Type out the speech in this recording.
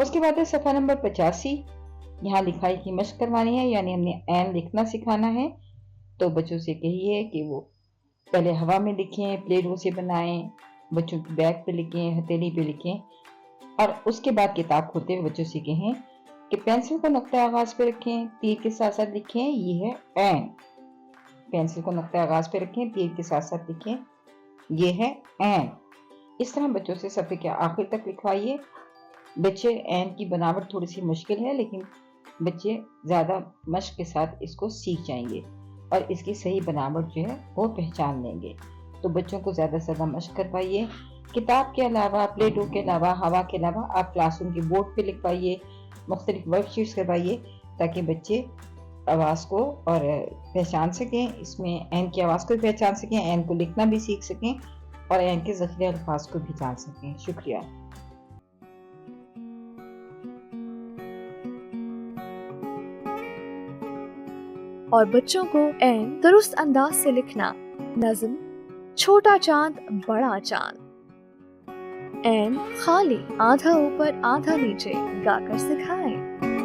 اس کے بعد ہے صفحہ نمبر 85. یہاں لکھائی کی مشق کروانی ہے، یعنی ہم نے این لکھنا سکھانا ہے. تو بچوں سے کہیے کہ وہ پہلے ہوا میں لکھیں، پلے ڈو سے بنائیں، بچوں کی بیگ پہ لکھیں، ہتھیلی پہ لکھیں، اور اس کے بعد کتاب کھولتے ہوئے بچوں سے کہیں کہ پینسل کو نقطہ آغاز پہ رکھیں، تیر کے ساتھ ساتھ لکھیں یہ ہے این. پینسل کو نقطہ آغاز پہ رکھیں، تیر کے ساتھ ساتھ لکھیں یہ ہے این. اس طرح بچوں سے صفحے کے آخر تک لکھوائیے. بچے این کی بناوٹ تھوڑی سی مشکل ہے، لیکن بچے زیادہ مشق کے ساتھ اس کو سیکھ جائیں گے اور اس کی صحیح بناوٹ جو ہے وہ پہچان لیں گے. تو بچوں کو زیادہ سے زیادہ مشق کروائیے. کتاب کے علاوہ، پلے ڈو کے علاوہ، ہوا کے علاوہ آپ کلاس روم کے بورڈ پہ لکھوائیے، مختلف ورک شیٹس کروائیے تاکہ بچے آواز کو اور پہچان سکیں، اس میں این کی آواز کو بھی پہچان سکیں، این کو لکھنا بھی سیکھ سکیں اور این کے ذخیرہ الفاظ کو بھی جان سکیں. شکریہ. اور بچوں کو این درست انداز سے لکھنا. نظم: چھوٹا چاند بڑا چاند. این خالی، آدھا اوپر آدھا نیچے گا کر سکھائیں.